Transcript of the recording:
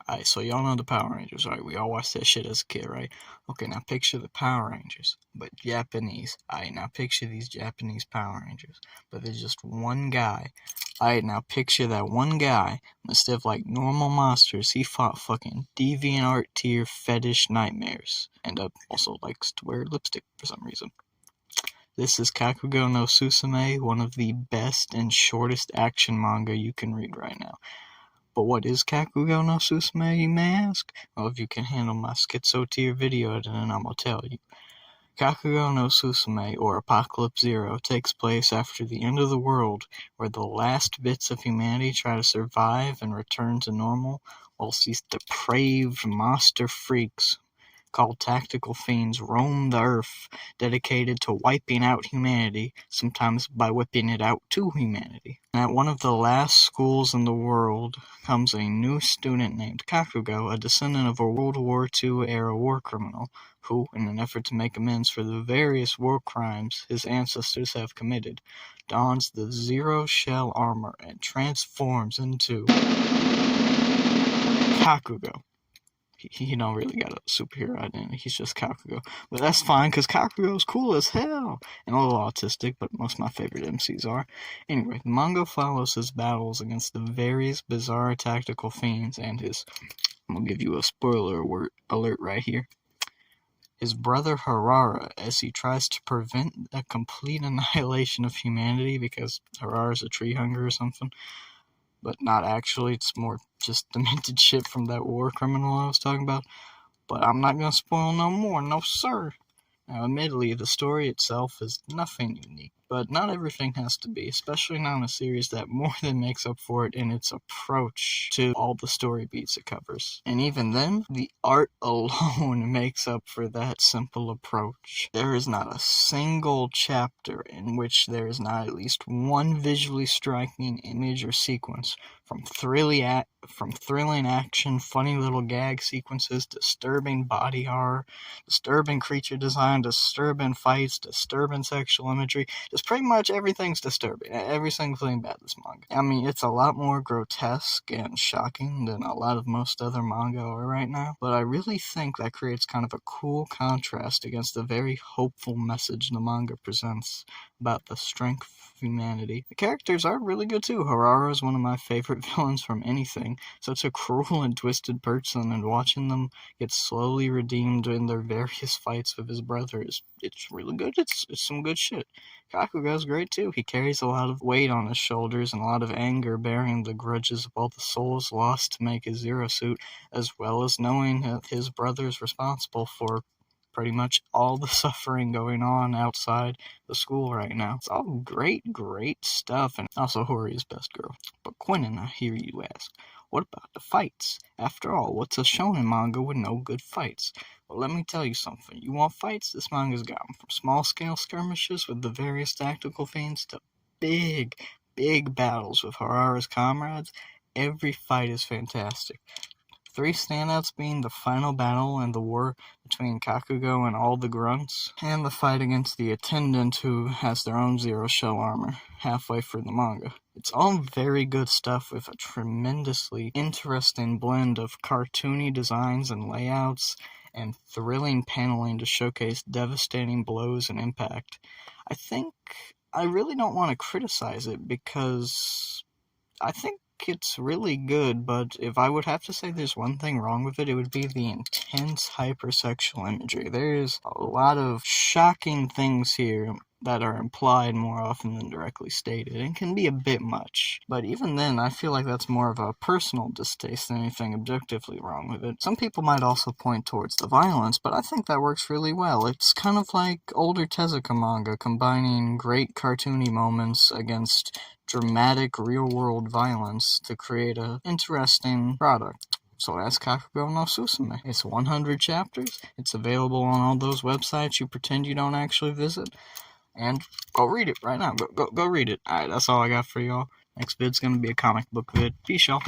Alright, so y'all know the Power Rangers, right? We all watched that shit as a kid, right? Okay, now picture the Power Rangers, but Japanese. Alright, now picture these Japanese Power Rangers, but there's just one guy. Alright, now picture that one guy. Instead of like normal monsters, he fought fucking DeviantArt tier fetish nightmares. And also likes to wear lipstick for some reason. This is Kakugo no Susume, one of the best and shortest action manga you can read right now. But what is Kakugo no Susume, you may ask? Well, if you can handle my schizo tier video editing, I'm gonna tell you. Kakugo no Susume, or Apocalypse Zero, takes place after the end of the world, where the last bits of humanity try to survive and return to normal, whilst these depraved monster freaks called tactical fiends roam the earth, dedicated to wiping out humanity, sometimes by whipping it out to humanity. And at one of the last schools in the world comes a new student named Kakugo, a descendant of a World War II-era war criminal, who, in an effort to make amends for the various war crimes his ancestors have committed, dons the zero-shell armor and transforms into Kakugo. He don't really got a superhero identity. He's just Kakugo. But that's fine, because Kakugo's cool as hell. And a little autistic, but most of my favorite MCs are. Anyway, the manga follows his battles against the various bizarre tactical fiends and his... I'm gonna give you a spoiler alert right here. His brother Harara, as he tries to prevent a complete annihilation of humanity, because Harara's a tree hugger or something. But not actually, it's more just demented shit from that war criminal I was talking about. But I'm not gonna spoil no more, no sir. Now, admittedly, the story itself is nothing unique, but not everything has to be, especially not in a series that more than makes up for it in its approach to all the story beats it covers. And even then, the art alone makes up for that simple approach. There is not a single chapter in which there is not at least one visually striking image or sequence, from thrilling action, funny little gag sequences, disturbing body horror, disturbing creature design, disturbing fights, disturbing sexual imagery. Just pretty much everything's disturbing. Every single thing about this manga. I mean, it's a lot more grotesque and shocking than a lot of most other manga are right now, but I really think that creates kind of a cool contrast against the very hopeful message the manga presents about the strength of humanity. The characters are really good too. Harara is one of my favorite villains from anything. Such a cruel and twisted person, and watching them get slowly redeemed in their various fights with his brother it's really good. It's some good shit. Kakugo's great too. He carries a lot of weight on his shoulders and a lot of anger, bearing the grudges of all the souls lost to make his Zero Suit, as well as knowing that his brother is responsible for pretty much all the suffering going on outside the school right now. It's all great stuff, and also Hori's best girl. But Quentin, I hear you ask, what about the fights? After all, what's a shonen manga with no good fights? Well, let me tell you something. You want fights? This manga's got them. From small-scale skirmishes with the various tactical fiends to big battles with Harara's comrades. Every fight is fantastic. Three standouts being the final battle and the war between Kakugo and all the grunts, and the fight against the attendant who has their own zero-shell armor halfway through the manga. It's all very good stuff with a tremendously interesting blend of cartoony designs and layouts and thrilling paneling to showcase devastating blows and impact. I think I really don't want to criticize it because I think it's really good, but if I would have to say there's one thing wrong with it would be the intense hypersexual imagery. There's a lot of shocking things here that are implied more often than directly stated, and can be a bit much. But even then, I feel like that's more of a personal distaste than anything objectively wrong with it. Some people might also point towards the violence, but I think that works really well. It's kind of like older Tezuka manga, combining great cartoony moments against dramatic real-world violence to create an interesting product. So that's Kakugo no Susume. It's 100 chapters. It's available on all those websites you pretend you don't actually visit. And go read it right now. Go read it. Alright, that's all I got for y'all. Next vid's gonna be a comic book vid. Peace, y'all.